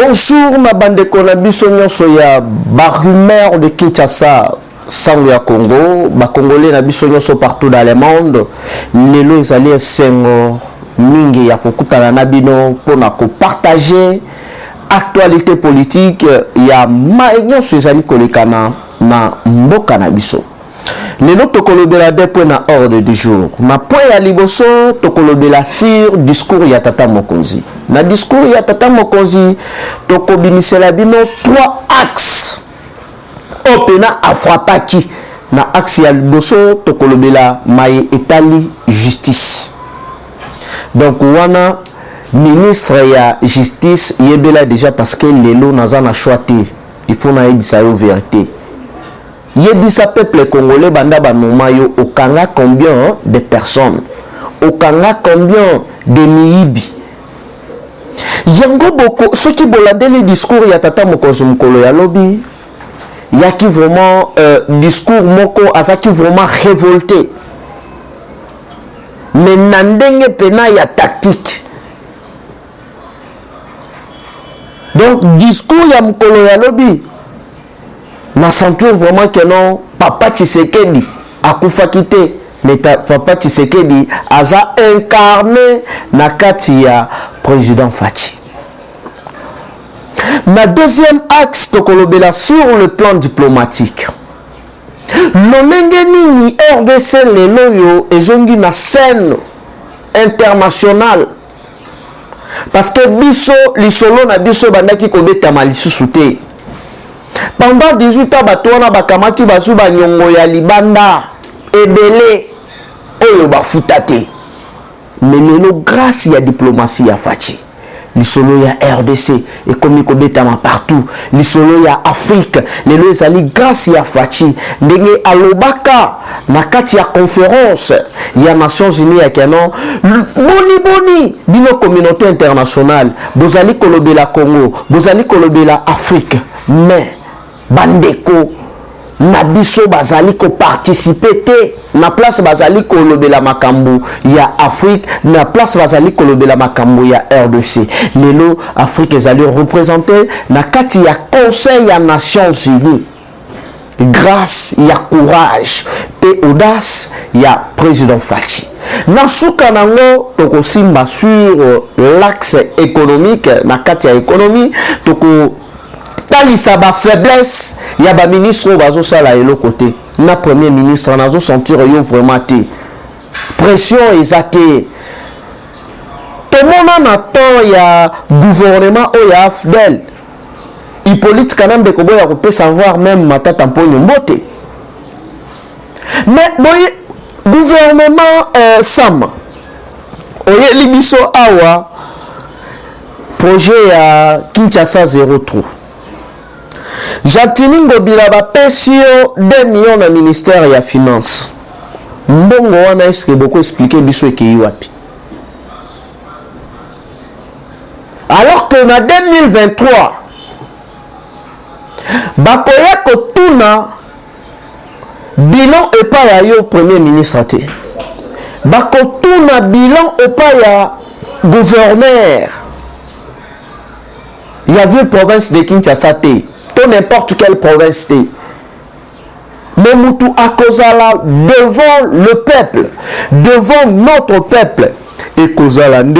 Bonjour ma bande de Konabiso nyonso ya barumeur de Kinshasa sango ya Congo, ba Congolais na biso nyonso partout dans le monde. Lelo ezali esengo mingi ya kokutana na bino pona ko partager actualité politique ya nyonso ezali kolekana na mboka na biso. Lelo tokolobela deux points na ordre du jour. Na point ya liboso tokolobela sur discours ya Tata Mokonzi. Na discours ya Tata Mokonzi tokobimisela bino trois axes. Opena afrapaki na axe ya liboso tokolobela maye etali justice. Donc wana ministre ya justice yebela déjà parce que lelo naza na choix te. Il faut na yebisa yo vérité. Yebisa peuple congolais banda banoma yo okanga combien de personnes, okanga combien de miyibi. Yango boko ceux qui bolandent les discours ya Tata Mokonzi mukolo ya lobi yaki vraiment discours moko azaki vraiment révolté. Mais nandenge pena ya tactique. Donc discours ya mukolo ya lobi na sentir vraiment que non, Papa Tshisekedi a koufakité, mais Papa Tshisekedi a incarné na kati ya président Fachi. Ma deuxième axe tokolobela sur le plan diplomatique. Lolenge nini RDC lelo yo ezongi na scène internationale. Parce que biso lisolo na biso bandaki kobeta malisusu te. Pendant 18 ans, batouana bakamati basuba nyongo ya libanda ebele oyo bafutate. Mais lelo grâce ya diplomatie ya Fachi. Lisolo ya RDC et comme kobetama partout. Lisolo ya Afrique, lelo ezali grâce ya Fachi. Ndenge alobaka na kati ya conférence ya Nations Unies ya Keno boni bino communauté internationale. Bozali kolobela Congo, bozali kolobela Afrique. Mais bandeko na biso bazali ko participer te na place bazali ko lobela makambo ya Afrique, na place bazali ko lobela makambo ya RDC. Lelo Afrique ezali représenter na kati ya Conseil ya Nations Unies grâce ya courage et audace ya président Fachi. Na suka nango toko simba sur l'axe économique na kati ya économie toko talisa ba faiblesse ya ba ministre bazo sala elo côté na premier ministre nazo sentir yo vraiment té pression ezate tout monde na temps ya gouvernement o ya Afdel Hippolyte Kanambe ko boya ko peut savoir même matata mponyo mbote mais boy gouvernement Sam oye libiso awa projet ya Kinshasa 03 Jatini Ngobila ba pesio 2 millions na ministère ya finance. Mbongo wana est-ce que beaucoup expliquer biso eki wapi. Alors que na 2023 bakoya kotuna bilan epa ya yo premier ministre te. Bakotuna bilan epa ya gouverneur. Il y a vu province de Kinshasa te. N'importe quelle province. Mais Moutou Akozala devant le peuple, devant notre peuple, et Kozalande,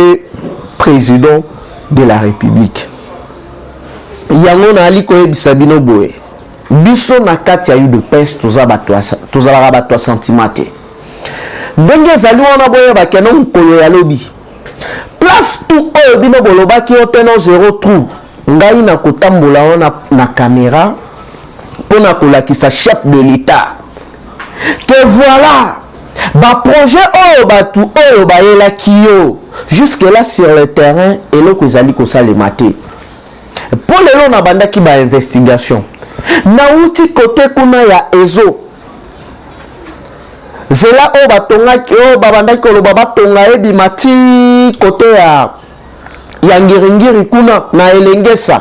président de la République. Yangon Ali Koye Bisabino Boe. Biso na kati ya eu de peste, tozala rabatwa sentimate. Ndenge zali wana boye bakeno mkolo ya lobi. Place tout oyo bino boloba ki oteno 0 trou. Ngai na kotambola wana na caméra pona kolakisa chef de l'État que voilà ba projet oyo batu oyo bayela kiyo jusque là sur le terrain et loko ezali ko salemate pour lelo na banda ki ba investigation na uti côté kuna ya ezo zela o batonga o babanda ko lo batonga ebi mati côté ya yangiringiri kuna na elengesa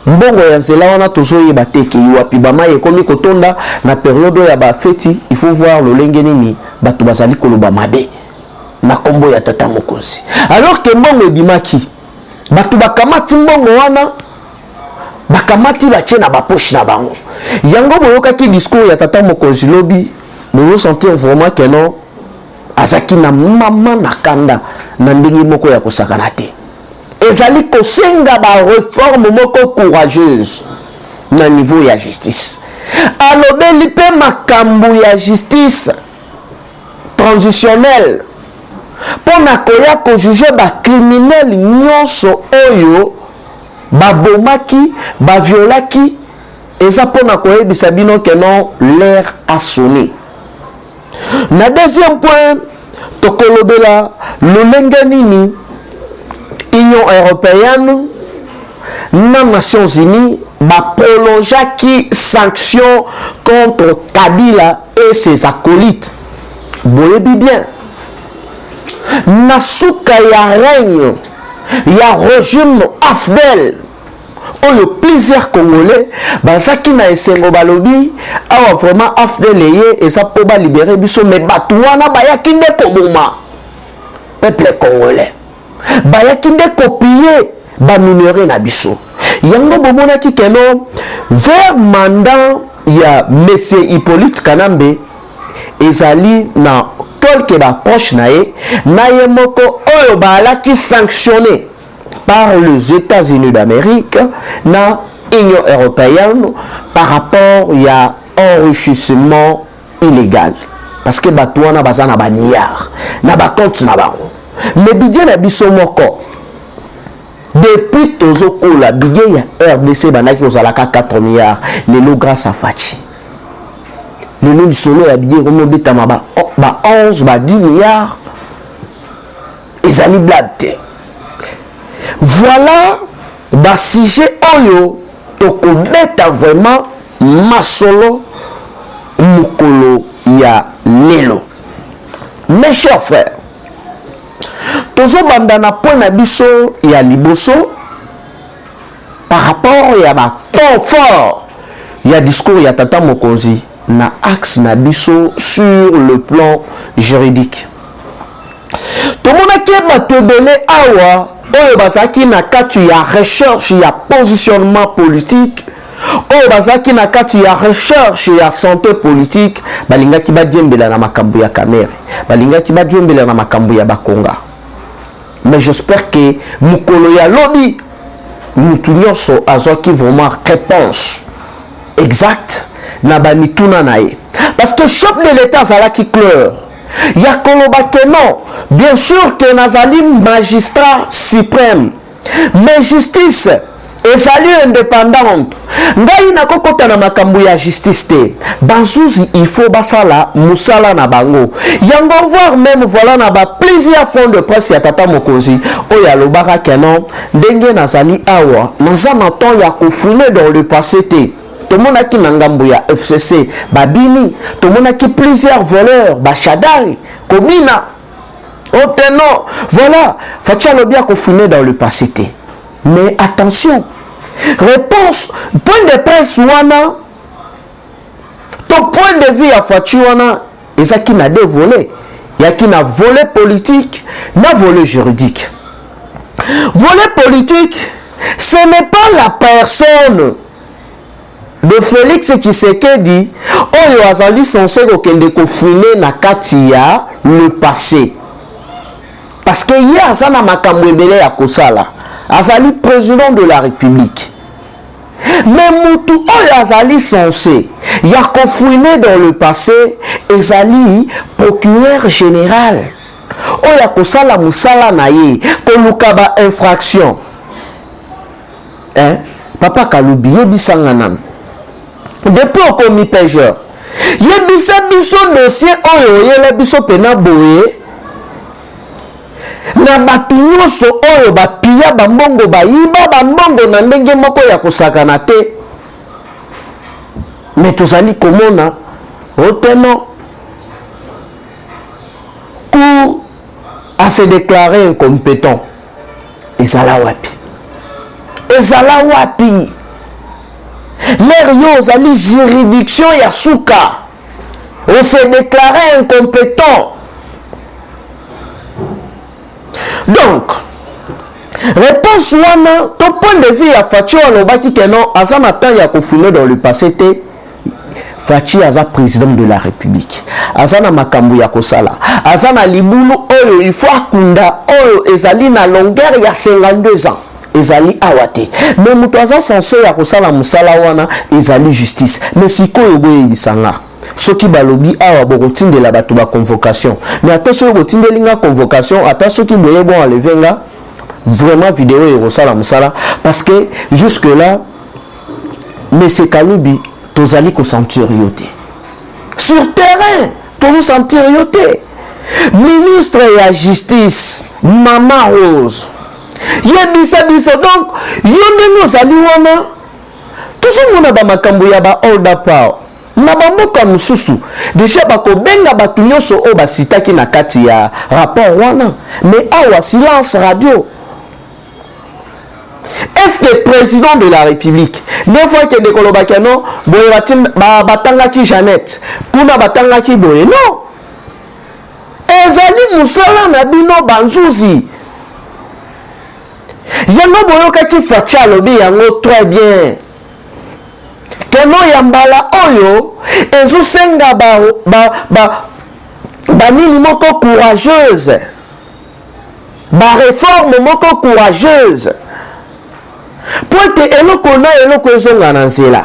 mbongo ya nzela wana tozoye bateke wapi bamaye komi kotonda na période ya ba feti il faut voir le lenge nini bato bazali koloba mabe na kombo ya Tata Mokonzi alors que mbongo ebimaki batu bakamati mbongo wana bakamati batie na bapoche na bango. Yango boyokaki discours ya tata mokonzi lobi, vous sentir vraiment que non azaki na mama na kanda na ndenge moko ya kosakana te. Ezali kosenga ba réforme moko courageuse na niveau ya justice. Alobeli pe makambu ya justice transitionnelle pona koya ko juger ba criminel nyonso oyo babomaki baviolaki eza pona koyebisa bino que non l'air a sonné. Na deuxième point tokolobela lolenge nini Union européenne na Nations Unies ba prolongeaki sanctions contre Kabila et ses acolytes. Boyebi bien nasuka ya règne ya régime Afdel oyo plusieurs Congolais bazaki na esengo balobi awa vraiment Afdel eye eza po ba libérer biso mais batu wana bayaki nde koboma peuple congolais bayaki nde kopier ba minerai na biso. Yango bomonaki keno vers mandat ya Monsieur Hippolyte Kanambe ezali na quelques approches na ye moko oyo balaki sanctionné par les États-Unis d'Amérique na Union européenne par rapport ya enrichissement illégal parce que batouana bazana ba milliards na ba compte na bango mais budget na biso moko depuis tozokola budget ya RDC banaki ozalaka 4 milliards lelo grâce à Fachi lelo lisolo ya budget comme betama ba 11 ba 10 milliards ezali blabte. Voilà ba sujet oyo tokobeta vraiment masolo mukolo ya lelo. Mes chers frères, tozo banda na point na biso ya liboso par rapport ya ba ton fort ya discours ya tata mokonzi na axe na biso sur le plan juridique. Tout le monde qui est batebele awa oyo bazaki na kati ya recherche ya positionnement politique oyo bazaki na kati ya recherche ya santé politique balingaki badiembela na makambo ya kamere balingaki badiembela na makambo ya bakonga. Mais j'espère que mukolo ya lobi mutu nyonso azwaki vraiment réponse exacte na bamituna na ye parce que chef de l'état azalaki clair ya koloba que non bien sûr que nazali magistrat suprême mais justice ezali indépendante ngai nakokota na makambo ya justice te banzuzi il faut basala musala na bango yango voir même voilà na ba plusieurs points de presse ya tata mokonzi oyo alobaka que non ndenge nazali awa naza na temps ya kofouiner dans le passé te. Tomonaki na ngambo ya FCC babini tomonaki plusieurs voleurs bachadari kobina oteno voilà fatia lobia kofouiner dans le passé. Mais attention, réponse point de presse wana ton point de vue à fatia wana ezaki na deux volets yaki na volet politique na volet juridique. Volet politique, ce n'est pas la personne de Félix Tshisekedi oyo azali censé kokende kofouiner na kati ya le passé parce que ye aza na makambo ebele ya kosala azali président de la République mais mutu oyo azali censé ya kofouiner dans le passé ezali procureur général oyo akosala musala na ye koluka ba infraction papa Kaloubi yebisanga nanu depuis au commis pêcheur yebisa biso dossier oyo yele biso pena boye na batu nyonso oyo bapia bambongo bayiba bambongo na ndenge moko ya kosakana te mais tozali komona oteno pour à se déclarer incompétent ezala wapi l'air yo ozali juridiction ya suka on se déclarait incompétent. Donc Réponse wana, ton point de vue à Fachi alobaki que non, azana temps ya kofune dans le passé te. Fachi aza président de la République. Azana makambu ya kosala. Azana libulu oyo il faut akunda oyo ezali na longueur ya 52 ans. Ezali awate. Mais mutu aza censé ya kosala musala wana ezali justice. Mais sikoyo boye bisanga. Soki balobi awa bokotindela bato ba convocation. Mais ata soki botindelinga convocation, ata soki boye bon enlevenga vraiment vidéo et rosala musala parce que jusque là mais c'est Kaloubi tozali ko sentir yoté sur terrain tozo sentir yoté ministre ya justice Mama Rose yebisa biso donc yonde ozali wana tozo mona ba makambo ya ba order power na bamboka mususu déjà bakobenga batu nyonso o basitaki na kati ya rapport wana mais awa silence radio. Est-ce que le président de la République, deux fois que de Kolobakano, batangaki Jeannette, Puna batangaki Boye, non. Ezali Moussala Nabino Banzouzi. Yango Boyoka qui facha lobi yango très bien. Keno Yambala Oyo, Ezo Senga nini moko courageuse. Ba réforme moko courageuse. Pour que eloko na eloko ezonga na nzela.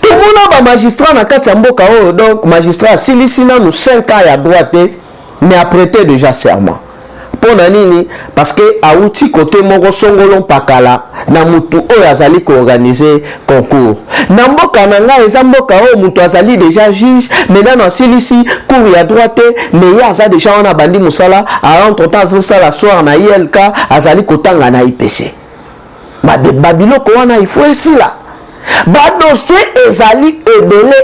Tout le monde a magistrat na kati ya mboka oyo, donc magistrat silisina nous 5 ans ya droite mais a prêté déjà serment. Pour nini parce que auti côté moko songolo pakala na mutu oyo azali ko organiser concours. Na mboka na nga eza mboka oyo mutu azali déjà juge mais dans silisi cour ya droite mais ya za déjà on a bandi musala a entre temps ça la soir na ILK azali kotanga na IPC. Babiloko wana il faut ici là. Ba dossier ezali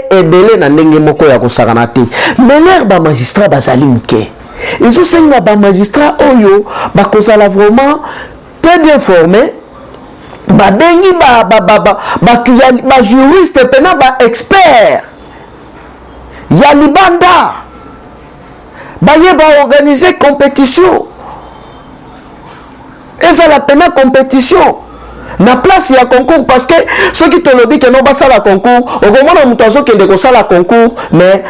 ebele na ndenge moko ya kosakana te. Mais l'air ba magistrat bazali mke. Ils ont senga ba magistrat oyo ba kozala vraiment très bien formé. Ba bengi ba juriste pena ba expert. Ya libanda. Ba yeba organiser compétition. Et ça la pena compétition. Na place ya concours parce que ceux qui te lobby que non basa la concours au moment où mutazo que de kosa la concours mais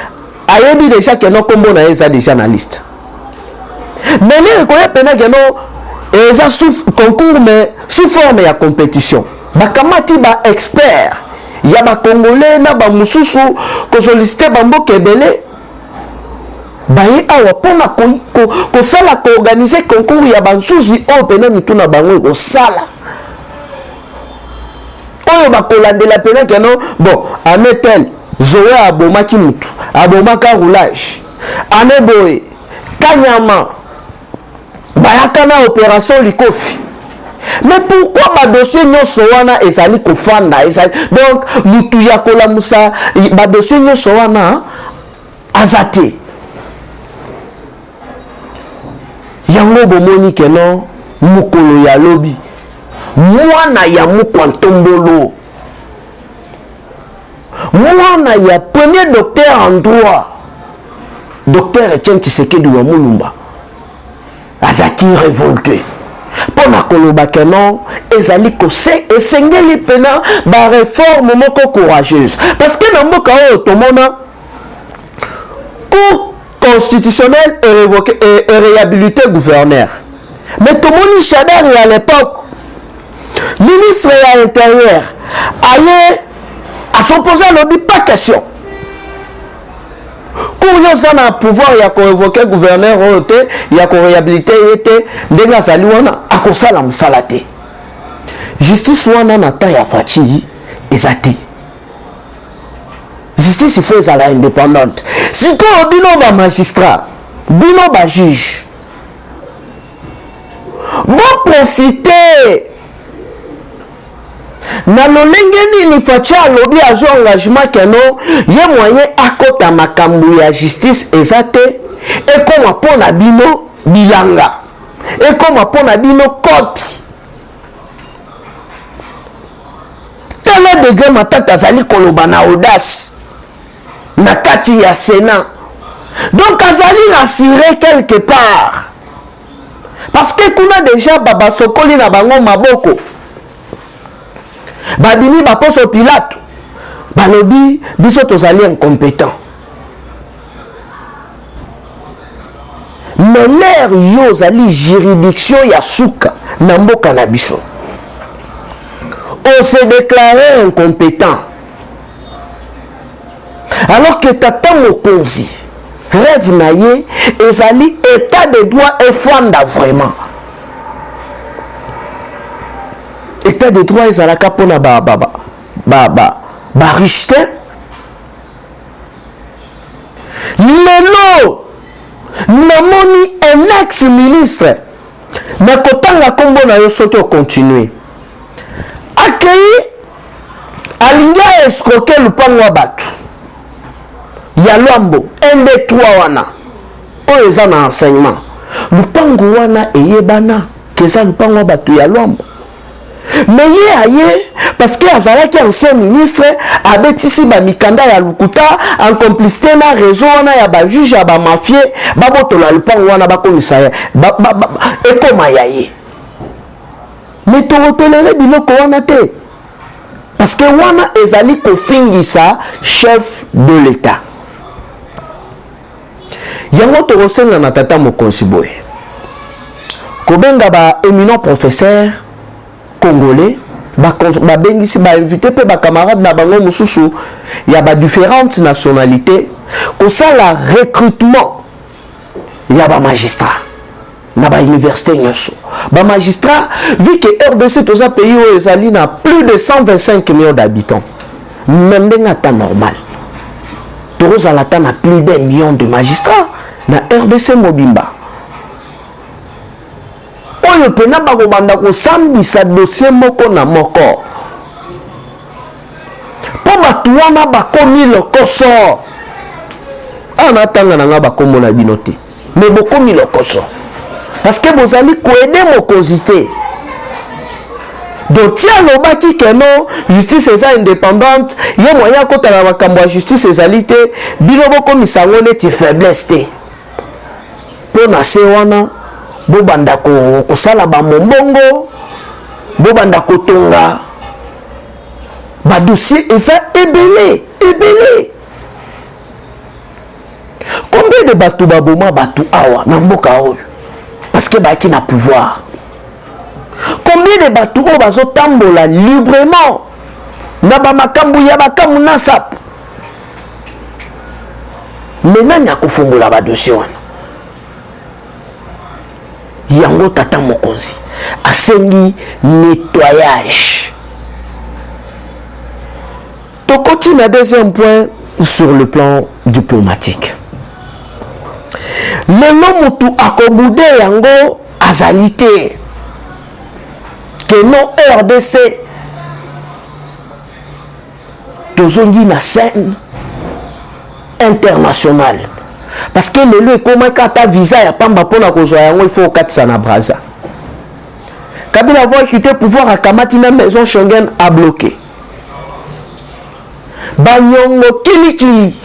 ayebi déjà que non kombo na eza déjà na liste mais les koya pena que non eza sous concours mais sous forme ya compétition bakamati ba expert ya ba congolais na ba mususu ko solliciter bambo kebele baye awa pona ko sala ko organiser concours ya bansuzi o pena mituna bango ko sala oyo bakolandela pena que non bon ametel zoé abomaki mutu abomaka roulage aneboye kanyama bayaka na opération likofi mais pourquoi ba dossier nyonso wana ezali kofanda ezali donc mutu ya kolamusa ba dossier nyonso wana azate yango bomoni que non mukolo ya lobi mwana ya mukwantombolo mwana ya premier docteur en droit docteur Etienne Tshisekedi wa Mulumba azaki révolté pona koloba que non ezali kose esengeli pena ba réforme moko courageuse parce que na mboka oyo tomona cour constitutionnelle et réhabilité gouverneur mais tomoni Chadari à l'époque ministre de l'Intérieur allait à s'opposer à l'objet, pas question. Quand on a un pouvoir, il y a qu'on évoquer gouverneur, il y a qu'on réhabiliter, il y a qu'on salate. Justice wana na ta ya Fachi ezati. Justice il faut être indépendante. Si tu as bino ba magistrat, bino ba juge, bon profiter. Na lolenge nini Fachi alobi azo engagement que non ye moyen akota makambu ya justice ezate et comme pona bino bilanga et comme pona bino copie tele degré matata azali koloba na audace na kati ya Sénat donc azali rassuré quelque part Parce que kuna déjà baba sokoli na bango maboko. Babini baposo Pilate. Balobi biso tozali incompétent. Mais l'air yo zali juridiction ya suka na mboka na biso. On s'est déclaré incompétent. Alors que tata mokonzi rêve na ye ezali état de droit et fanda vraiment. État de droit ezalaka pona ba richete. Lelo namoni un ex-ministre na kotanga kombo na yo soki continuer. Accueilli alingi escroquer lupango wa batu ya Lwambo 1 2 3 wana oyo eza na enseignement lupango wana eyebana keza lupango wa batu ya Lwambo. Mais ye aye parce que azalaki ancien ministre abetisi ba mikanda ya lukuta en complicité na réseau wana ya ba juge ya ba mafie babotola lupango wana bakomisa ekoma ya ye. Mais to repelere biloko wana te parce que wana ezali kofingisa chef de l'État. Yango to rosenga na tata mokonzi boye kobenga ba éminent professeur congolais ba bengisi ba invité pe ba camarades na bango mususu ya ba différentes nationalités ko sala recrutement ya ba magistrat na ba université nyoso ba magistrat vu que RDC toza pays où ezali na plus de 125 millions d'habitants même nga ta normal toza la ta na plus d'1 million de magistrats na RDC mobimba oyo pena bako banda ko sambisa dossier moko na moko po batu wana bakomi lokoso ana tanga na nga bakombo na binote mais bokomi lokoso parce que bozali ko aider mokonzi te donc tia lobaki keno justice eza indépendante ye moyen kotala makambo ya justice ezali te bino bokomisa ngo neti faiblesse te po na se wana bobanda kosala bamombongo bobanda kotonga badossier eza ebele. Combien de bato baboma bato awa na mboka oyo parce que baki na pouvoir? Combien de bato oyo bazotambola librement na bamakambu ya bakamu na sap mais nani akofungola badossier wana? Yango tata mokonzi asengi nettoyage. Tokoti na deuxième point sur le plan diplomatique. Lelo mutu akobude yango azalite que non RDC tozongi na scène internationale. Parce que le lieu comment kata visa ya pamba pona kozwa yango il faut katisa na Braza. Kabila avoir quitté pouvoir à Kamati na maison Schengen a bloqué. Banyongo kilikili.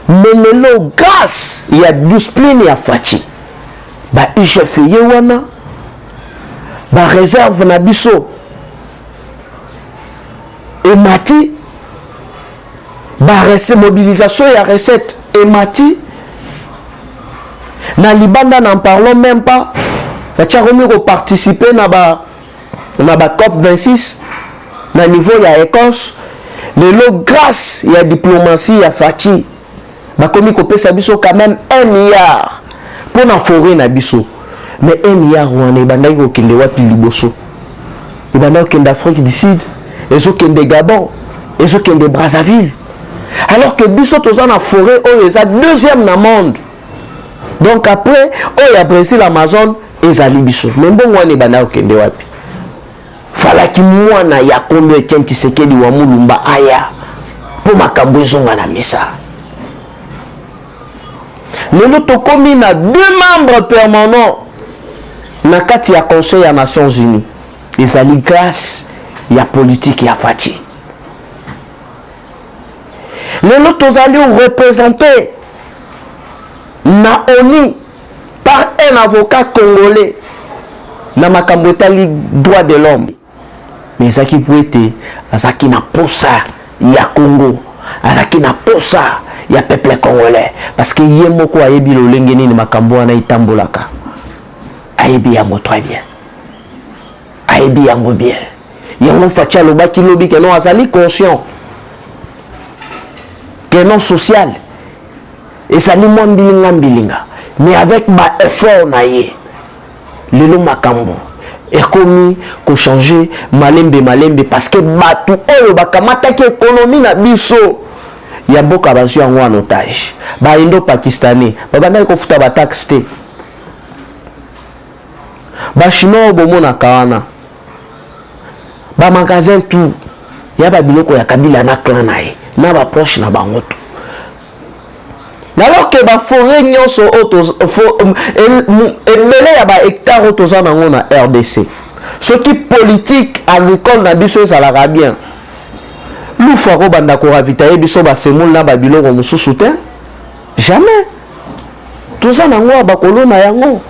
Menelo grâce ya discipline ya Fachi. Ba IGF wana ba réserve na biso. Et mati ba mobilisation ya recette et mati na libanda n'en parlons même pas. La Tcharomi participer na ba COP 26 na niveau ya Écosse le lot grâce ya diplomatie ya Fachi ba komi ko pesa biso quand même 1 milliard pour na forêt na biso mais 1 milliard wana bandaki ko kende wapi liboso ibanda ko kende Afrique du Sud ezo kende Gabon ezo kende Brazzaville alors que biso toza na forêt oyo eza deuxième na monde. Donc après oyo ya Brésil Amazon ezali biso mais mbongo wana ibanda ko kende wapi? Falaki mwana ya Kondo Etienne Tshisekedi wa Mulumba aya po makambo ezonga na misa. Lelo tokomi na 2 membres permanents na kati ya Conseil ya Nations Unies. Ezali grâce ya politique ya Fachi. Lelo tozali représenter na ONU par un avocat congolais na makambo etali droit de l'homme. Mais ezaki po ete azaki na posa ya Congo, azaki na posa ya peuple congolais, parce que ye moko ayebi lolenge nini makambo wana itambolaka. Ayebi yango très bien, ayebi yango bien. Yango fachi alobaki lobi ke non azali conscient que non social ezali mwa mbilinga, mais avec ba effort na ye lelo makambo ekomi ko changer malembe parce que batu oyo bakamataki économie na biso ya mboka bazwi yango en otage, ba indo-pakistanais babandaki kofuta ba taxe te, ba chinois bomonaka wana ba magasin tout ya ba biloko ya Kabila na clan na ye na ba proche na bango tout. Alors que ba forêt nyonso autos ebele ya ba hectare autos na ngona RDC, ce qui politique agricole na biso ezalaka bien. Lufa ko banda ko ravitailler biso ba semol na ba biloko mususu te, jamais toza na ngwa ba kolona yango.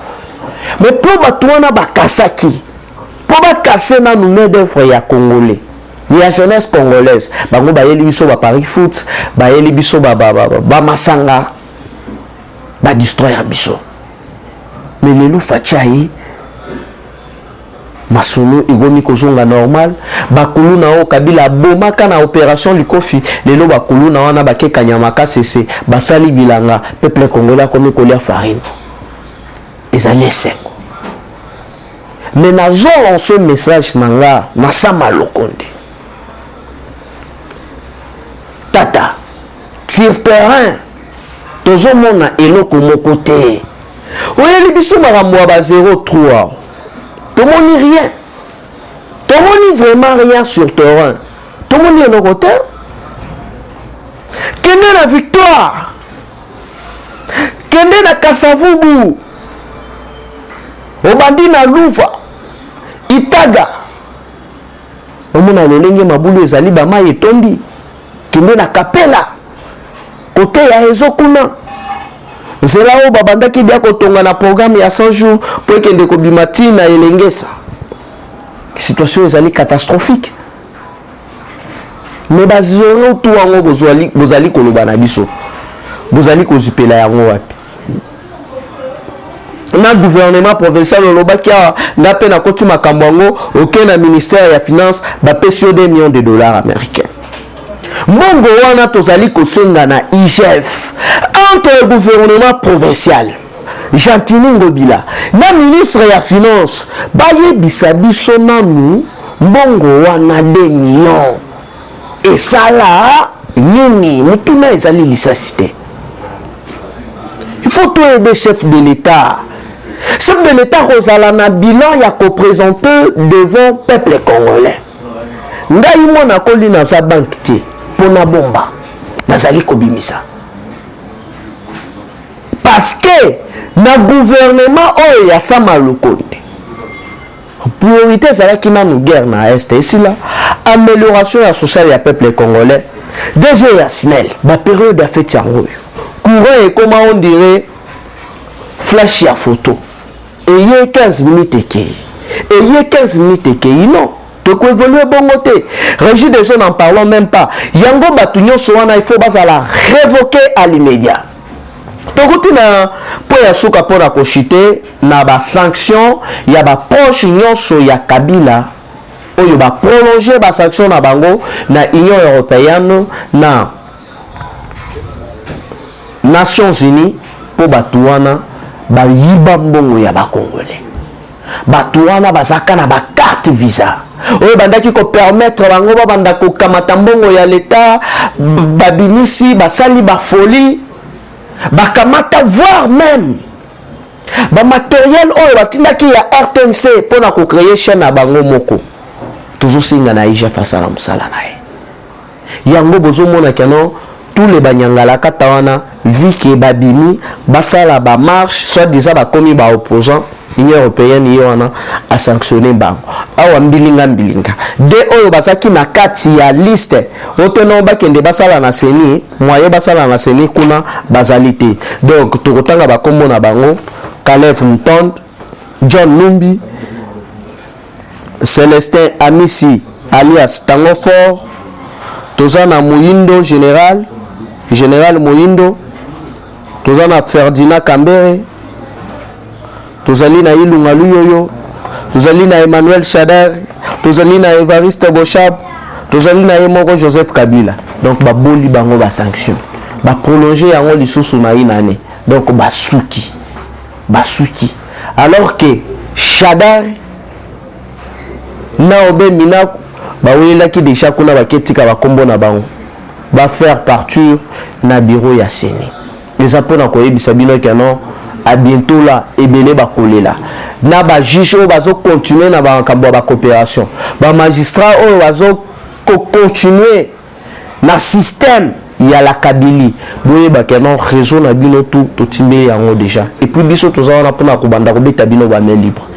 Mais pour bato wana bakasaki, pour bakase na nume d'œuvre ya congolais, ya jeunesse congolaise, bango bayeli biso ba Paris Foot, bayeli biso ba masanga, ba destroyer biso. Mais lelo fachai masolo igomi kozonga normal, bakulu na o Kabila bomaka na opération likofi, lelo bakulu na wana bakeka nyamaka sese, basali bilanga, peuple congolais komi kolia farine. Ezali seko. Mais nazo lancer message nanga na sama lokonde. Tata, sur terrain, tozo mona eloko moko te. Oyeli biso makambo ba 0-3. Tomoni rien. Tomoni vraiment rien sur terrain. Tomoni eloko te. Kende na victoire. Kende na Kasavubu. Obandi na Luva, Itaga. Omona lolenge mabulu ezali ba mai etondi. Kende na Kapela. Kote ya ezokuna. Zela o babandaki dia kotonga na programme ya 100 jours pour kende ko bimati na elengesa. Situation ezali catastrophique. Mais bazoro tout wango bozali koloba na biso. Bozali kozipela yango wapi? Na gouvernement provincial olobakia na pena kotu makambo ngo aucun na ministère ya finance ba pesio $2 millions américains. Mbongo wana tozali kosenga na IGF entre le gouvernement provincial Jantini Ngobila na ministre ya finance baye bisabiso nanu mbongo wana $2 millions et ça là nini mutuna ezali lisasité. Il faut tout aider chef de l'État. Chef de l'État Rosala na bilan ya co-présenté devant peuple congolais. Ngai mona koli na sa banque ti pona bomba. Nazali kobimisa. Parce que na gouvernement oyo ya sama lokonde. Priorité zalaki na guerre na est ici là, amélioration ya sociale ya peuple congolais. Déjà ya SNEL, ba période a fait yango. Courant et comment on dirait flash ya photo. Et il y a 15 minutes et qui. Et il y a 15 minutes et qui. Non. Tu peux évoluer bon côté. Régis des gens n'en parlons même pas. Yango Batunyo Soana, il faut la révoquer à l'immédiat. Tu côté na pour ya souka pour la cochité, na ba sanction, il y a ba proche nyonso ya Kabila. Oyo ba prolonger ba sanction na bango na Union européenne na Nations Unies pour Batouana ba yiba mbongo ya ba Congolais. Batouana bazaka na ba carte visa. Oyo bandaki ko permettre bango ba banda ko kamata mbongo ya l'état babimisi basali ba folie bakamata voire même ba matériel oyo batindaki ya RTNC pour na ko créer chaîne na bango moko. Toujours singa na IGF asala musala nae. Yango bozo mona keno tous les banyangala katawana vu que babimi basala ba marche soit disant ba komi ba opposant Union européenne yona a sanctionné bango awa mbilinga de oyo basaki na kati ya liste otono bakende basala na seni moye basala na seni kuna bazalité donc tokotanga ba kombo na bango Caleb Mtonde, John Numbi, Célestin Amissi alias Tangofor, Tozana Moyindo Général Moyindo, Tozana Ferdinand Kambere, Tozali na Ilunga Luyoyo, Tozali na Emmanuel Chadar, Tozali na Evariste Bochab, Tozali na Emoko Joseph Kabila. Donc baboli bango ba sanction, ba prolonger yango lisusu na inane. Donc basuki. Alors que Chadar na obe minaku ba wela ki déjà kuna ba ketika ba kombo na bango ba faire partir na bureau ya Séné. Les apona ko yebisa bino keno à bientôt là ebele ba kolela na ba juge o bazo continuer na ba kambo ba coopération ba magistrat o bazo continuer na système ya la Kabili boye ba keno réseau na bino tout timbe yango déjà et puis biso toza na pona ko banda ko beta bino ba main libre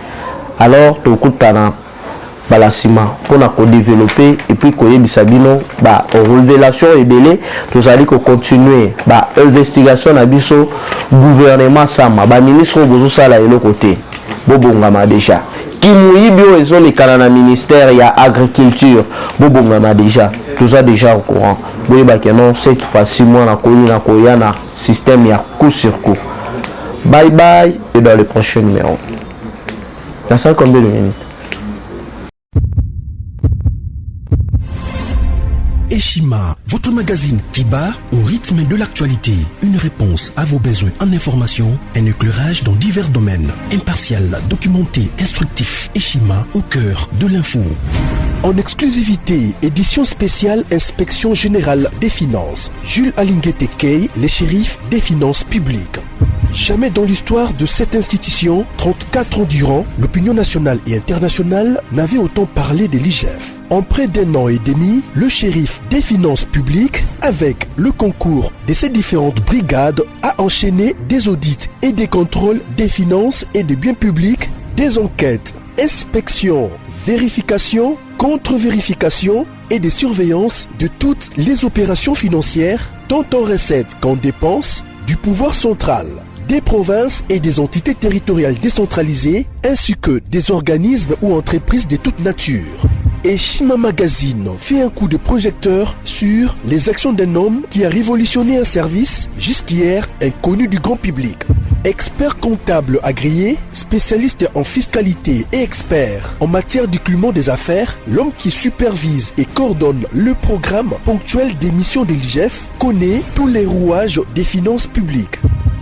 alors to kutana balasima pona ko développer et puis ko yebisa bino ba révélation ebele tozali ko continuer ba investigation na biso gouvernement sama ba ministre bozo sala elo côté bobongama déjà kimuyibi o ezolekana na ministère ya agriculture bobongama déjà toza déjà au courant boye ba kenon cette fois-ci moi na koya na système ya coup sur coup. Bye bye et dans le prochain numéro. Dans ça combien de minutes? Eshima, votre magazine qui bat au rythme de l'actualité. Une réponse à vos besoins en information, un éclairage dans divers domaines. Impartial, documenté, instructif. Eshima, au cœur de l'info. En exclusivité, édition spéciale Inspection Générale des Finances. Jules Alinguete Kay, les shérifs des finances publiques. Jamais dans l'histoire de cette institution, 34 ans durant, l'opinion nationale et internationale n'avait autant parlé de l'IGF. En près d'un an et demi, le shérif des finances publiques, avec le concours de ses différentes brigades, a enchaîné des audits et des contrôles des finances et des biens publics, des enquêtes, inspections, vérifications, contre-vérifications et des surveillances de toutes les opérations financières, tant en recettes qu'en dépenses, du pouvoir central, des provinces et des entités territoriales décentralisées, ainsi que des organismes ou entreprises de toute nature. Eshima Magazine fait un coup de projecteur sur les actions d'un homme qui a révolutionné un service jusqu'hier inconnu du grand public. Expert comptable agréé, spécialiste en fiscalité et expert en matière du climat des affaires, l'homme qui supervise et coordonne le programme ponctuel des missions de l'IGF connaît tous les rouages des finances publiques.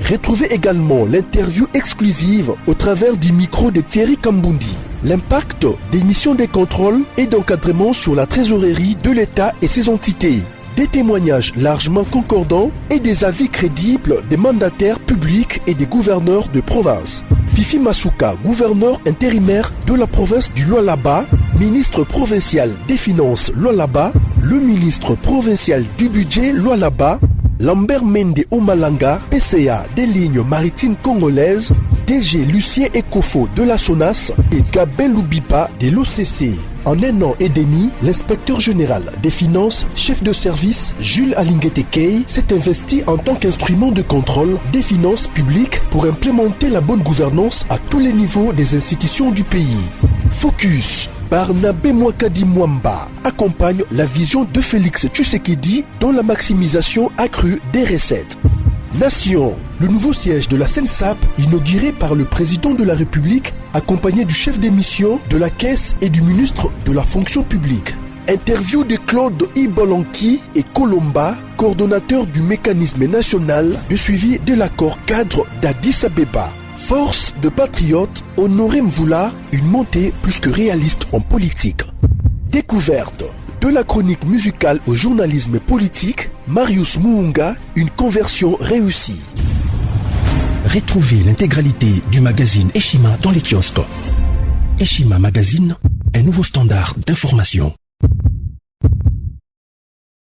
Retrouvez également l'interview exclusive au travers du micro de Thierry Kambundi. L'impact des missions de contrôle et d'encadrement sur la trésorerie de l'État et ses entités. Des témoignages largement concordants et des avis crédibles des mandataires publics et des gouverneurs de province. Fifi Masuka, gouverneur intérimaire de la province du Lualaba, ministre provincial des Finances Lualaba, le ministre provincial du budget Lualaba, Lambert Mende Omalanga, PCA des lignes maritimes congolaises, DG Lucien Ekofo de la SONAS et Gabel Loubipa de l'OCC. En un an et demi, l'inspecteur général des finances, chef de service Jules Alinguete Kay, s'est investi en tant qu'instrument de contrôle des finances publiques pour implémenter la bonne gouvernance à tous les niveaux des institutions du pays. Focus. Barnabé Mwakadi Mwamba accompagne la vision de Félix Tshisekedi dans la maximisation accrue des recettes. Nation, le nouveau siège de la SENSAP inauguré par le président de la République accompagné du chef des missions de la Caisse et du ministre de la Fonction publique. Interview de Claude Ibolanki et Colomba, coordonnateur du mécanisme national de suivi de l'accord cadre d'Addis Abeba. Force de patriotes, Honoré Mvula, une montée plus que réaliste en politique. Découverte de la chronique musicale au journalisme politique, Marius Muunga, une conversion réussie. Retrouvez l'intégralité du magazine Eshima dans les kiosques. Eshima Magazine, un nouveau standard d'information.